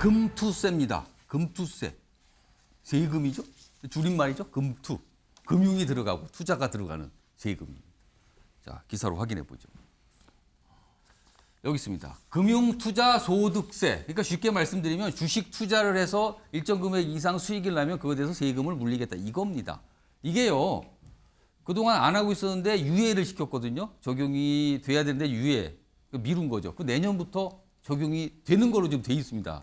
금투세입니다. 금투세. 세금이죠. 줄임말이죠. 금투. 금융이 들어가고 투자가 들어가는 세금입니다. 자, 기사로 확인해 보죠. 여기 있습니다. 금융투자소득세. 그러니까 쉽게 말씀드리면 주식 투자를 해서 일정 금액 이상 수익을 나면 그거에 대해서 세금을 물리겠다. 이겁니다. 이게요. 그동안 안 하고 있었는데 유예를 시켰거든요. 적용이 돼야 되는데 유예. 미룬 거죠. 그 내년부터 적용이 되는 거로 지금 돼 있습니다.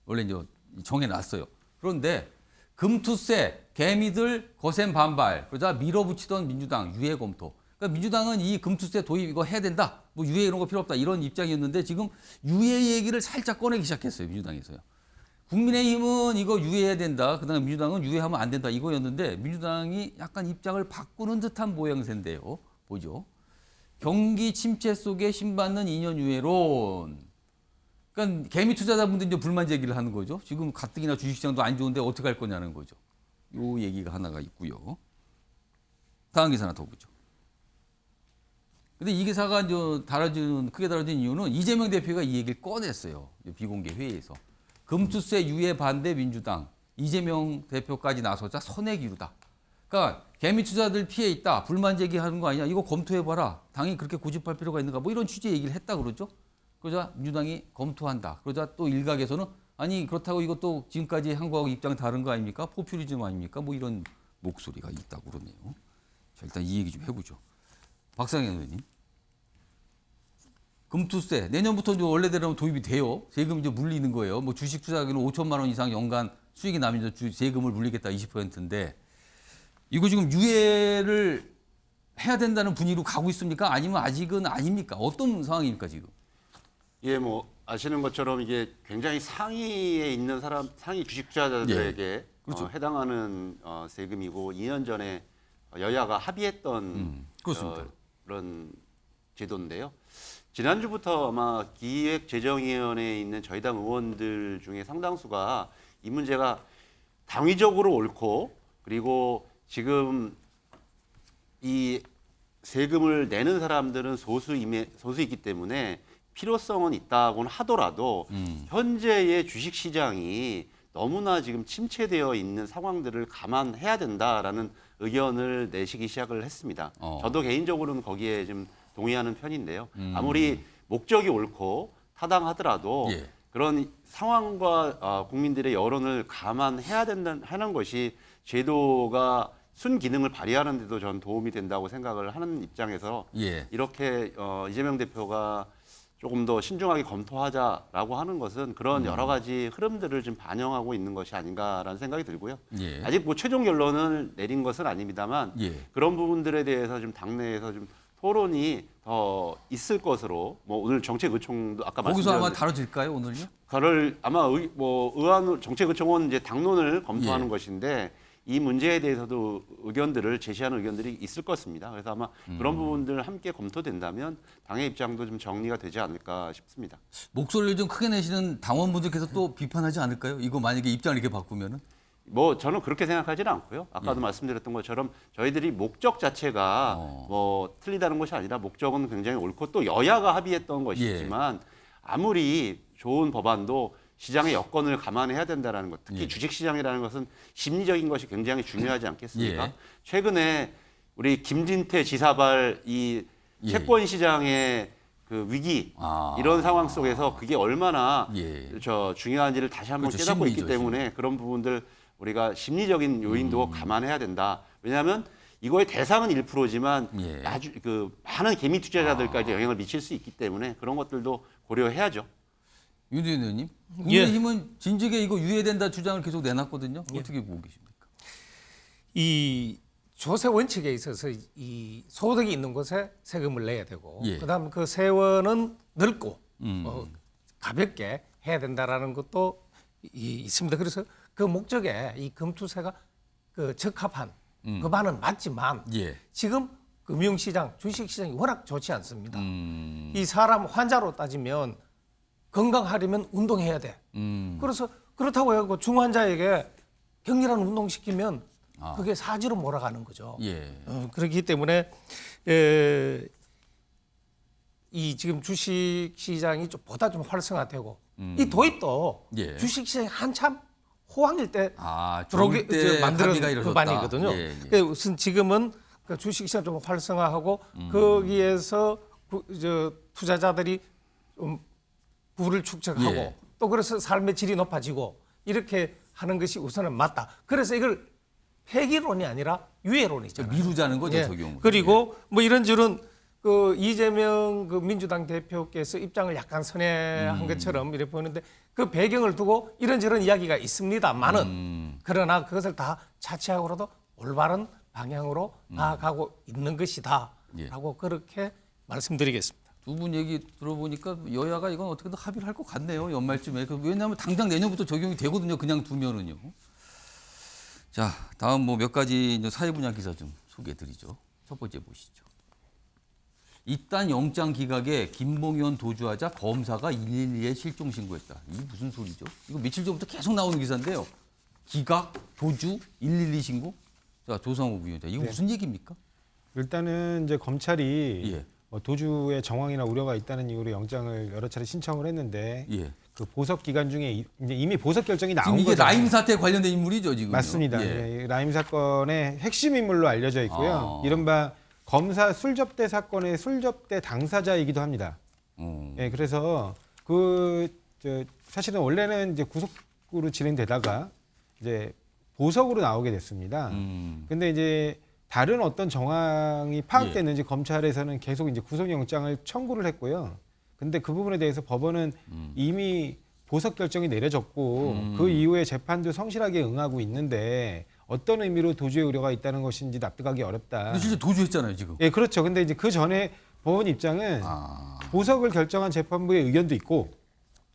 원래 이제 정해놨어요. 그런데 금투세, 개미들 거센 반발, 그러자 밀어붙이던 민주당 유예 검토. 그러니까 민주당은 이 금투세 도입 이거 해야 된다. 뭐 유예 이런 거 필요 없다. 이런 입장이었는데 지금 유예 얘기를 살짝 꺼내기 시작했어요. 민주당에서요. 국민의힘은 이거 유예해야 된다. 그다음에 민주당은 유예하면 안 된다. 이거였는데 민주당이 약간 입장을 바꾸는 듯한 모양새인데요. 보죠. 경기 침체 속에 신받는 2년 유예론. 그러니까 개미 투자자분들 이제 불만 제기를 하는 거죠. 지금 가뜩이나 주식시장도 안 좋은데 어떻게 할 거냐는 거죠. 요 얘기가 하나가 있고요. 다음 기사 하나 더 보죠. 근데 이 기사가 이제 크게 다뤄진 이유는 이재명 대표가 이 얘기를 꺼냈어요. 비공개 회의에서. 금투세 유예 반대 민주당. 이재명 대표까지 나서자 선의기류다. 그러니까 개미 투자들 피해 있다. 불만 제기하는 거 아니냐. 이거 검토해봐라. 당이 그렇게 고집할 필요가 있는가. 뭐 이런 취지의 얘기를 했다 그러죠. 그러자 민주당이 검토한다. 그러자 또 일각에서는 아니 그렇다고 이것도 지금까지 한 거하고 입장 다른 거 아닙니까? 포퓰리즘 아닙니까? 뭐 이런 목소리가 있다고 그러네요. 자, 일단 이 얘기 좀 해보죠. 박상현 의원님. 금투세 내년부터 이제 원래대로 도입이 돼요. 세금 이제 물리는 거예요. 뭐 주식 투자하기는 5천만 원 이상 연간 수익이 나면 세금을 물리겠다 20%인데 이거 지금 유예를 해야 된다는 분위기로 가고 있습니까? 아니면 아직은 아닙니까? 어떤 상황입니까 지금? 예, 뭐 아시는 것처럼 이게 굉장히 상위에 있는 사람, 상위 주식 투자자들에게 예, 그렇죠. 해당하는 세금이고 2년 전에 여야가 합의했던 그렇습니다. 그런 제도인데요. 지난주부터 아마 기획재정위원회에 있는 저희 당 의원들 중에 상당수가 이 문제가 당위적으로 옳고 그리고 지금 이 세금을 내는 사람들은 소수이기 때문에 필요성은 있다고는 하더라도 현재의 주식시장이 너무나 지금 침체되어 있는 상황들을 감안해야 된다라는 의견을 내시기 시작을 했습니다. 저도 개인적으로는 거기에 좀 동의하는 편인데요. 아무리 목적이 옳고 타당하더라도 예. 그런 상황과 국민들의 여론을 감안해야 하는 것이 제도가 순기능을 발휘하는 데도 전 도움이 된다고 생각을 하는 입장에서 예. 이렇게 이재명 대표가 조금 더 신중하게 검토하자라고 하는 것은 그런 여러 가지 흐름들을 좀 반영하고 있는 것이 아닌가라는 생각이 들고요. 예. 아직 뭐 최종 결론을 내린 것은 아닙니다만 예. 그런 부분들에 대해서 좀 당내에서 좀 토론이 더 있을 것으로 뭐 오늘 정책의총도 아까 거기서 아마 말씀드렸는데 다뤄질까요 오늘요? 그를 아마 의안 정책의총은 이제 당론을 검토하는 예. 것인데 이 문제에 대해서도 의견들을 제시하는 의견들이 있을 것입니다. 그래서 아마 그런 부분들 함께 검토된다면 당의 입장도 좀 정리가 되지 않을까 싶습니다. 목소리를 좀 크게 내시는 당원분들께서 또 비판하지 않을까요? 이거 만약에 입장을 이렇게 바꾸면은? 뭐 저는 그렇게 생각하지는 않고요. 아까도 말씀드렸던 것처럼 저희들이 목적 자체가 뭐 틀리다는 것이 아니라 목적은 굉장히 옳고 또 여야가 합의했던 것이지만 아무리 좋은 법안도 시장의 여건을 감안해야 된다는 것. 특히 주식시장이라는 것은 심리적인 것이 굉장히 중요하지 않겠습니까? 예. 최근에 우리 김진태 지사발 이 채권 시장의 그 위기 이런 상황 속에서 그게 얼마나 중요한지를 다시 한번 그렇죠. 깨닫고 있기 심리죠, 때문에 그런 부분들 우리가 심리적인 요인도 감안해야 된다. 왜냐하면 이거의 대상은 1%지만 아주 그 많은 개미 투자자들까지 영향을 미칠 수 있기 때문에 그런 것들도 고려해야죠. 윤두현 의원님, 국민의힘은 진즉에 이거 유예된다 주장을 계속 내놨거든요. 어떻게 보고 계십니까? 이 조세 원칙에 있어서 이 소득이 있는 곳에 세금을 내야 되고 그다음 그 세원은 넓고 가볍게 해야 된다라는 것도 있습니다. 그래서 그 목적에 이 금투세가 그 적합한 그 반은 맞지만 지금 금융시장, 주식시장이 워낙 좋지 않습니다. 이 사람 환자로 따지면 건강하려면 운동해야 돼. 그래서 그렇다고 해서 중환자에게 격렬한 운동시키면 그게 사지로 몰아가는 거죠. 그렇기 때문에 이 지금 주식 시장이 보다 좀 활성화되고 이 도입도 예. 주식시장이 한참 호황일 때 좋을 때 만들어진 합의가 그 이루어졌다. 반이거든요. 예, 예. 그러니까 우선 지금은 그 주식시장 좀 활성화하고 거기에서 투자자들이 좀 부를 축적하고 예. 또 그래서 삶의 질이 높아지고 이렇게 하는 것이 우선은 맞다. 그래서 이걸 폐기론이 아니라 유예론이잖아요. 미루자는 거죠, 예. 적용. 그리고 뭐 이런저런 그 이재명 그 민주당 대표께서 입장을 약간 선회한 것처럼 이렇게 보이는데 그 배경을 두고 이런저런 이야기가 있습니다만은 그러나 그것을 다 자체하고라도 올바른 방향으로 나아가고 있는 것이다라고 그렇게 말씀드리겠습니다. 두 분 얘기 들어보니까 여야가 이건 어떻게든 합의를 할 것 같네요. 연말쯤에. 왜냐하면 당장 내년부터 적용이 되거든요. 그냥 두면은요. 자, 다음 뭐 몇 가지 이제 사회 분야 기사 좀 소개해드리죠. 첫 번째 보시죠. 이딴 영장 기각에 김봉현 도주하자 검사가 112에 실종 신고했다. 이게 무슨 소리죠? 이거 며칠 전부터 계속 나오는 기사인데요. 기각, 도주, 112 신고? 자, 조상욱 위원장. 이거 무슨 얘기입니까? 일단은 이제 검찰이 예. 뭐 도주의 정황이나 우려가 있다는 이유로 영장을 여러 차례 신청을 했는데 예. 그 보석 기간 중에 이제 이미 보석 결정이 지금 나온 이게 거잖아요. 라임 사태에 관련된 인물이죠, 지금. 맞습니다. 예. 예, 라임 사건의 핵심 인물로 알려져 있고요. 이른바 검사 술접대 사건의 술접대 당사자이기도 합니다. 예, 그래서 사실은 원래는 이제 구속으로 진행되다가 이제 보석으로 나오게 됐습니다. 근데 이제 다른 어떤 정황이 파악됐는지 검찰에서는 계속 이제 구속영장을 청구를 했고요. 근데 그 부분에 대해서 법원은 이미 보석 결정이 내려졌고 그 이후에 재판도 성실하게 응하고 있는데 어떤 의미로 도주의 우려가 있다는 것인지 납득하기 어렵다. 근데 진짜 도주했잖아요, 지금. 예, 그렇죠. 근데 이제 그 전에 법원 입장은 보석을 결정한 재판부의 의견도 있고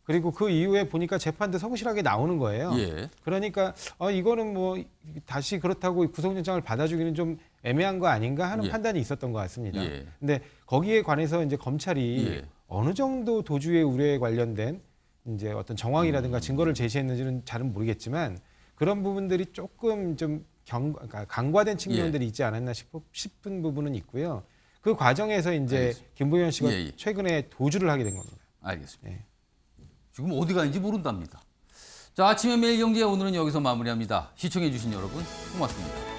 그리고 그 이후에 보니까 재판도 성실하게 나오는 거예요. 예. 그러니까 이거는 뭐 다시 그렇다고 구속영장을 받아주기는 좀 애매한 거 아닌가 하는 예. 판단이 있었던 것 같습니다. 예. 근데 거기에 관해서 이제 검찰이 예. 어느 정도 도주의 우려에 관련된 이제 어떤 정황이라든가 증거를 제시했는지는 잘은 모르겠지만 그런 부분들이 조금 좀 그러니까 간과된 측면들이 있지 않았나 싶은 부분은 있고요. 그 과정에서 이제 알겠습니다. 김부현 씨가 예, 예. 최근에 도주를 하게 된 겁니다. 알겠습니다. 예. 지금 어디 가는지 모른답니다. 자, 아침의 매일경제 오늘은 여기서 마무리합니다. 시청해 주신 여러분 고맙습니다.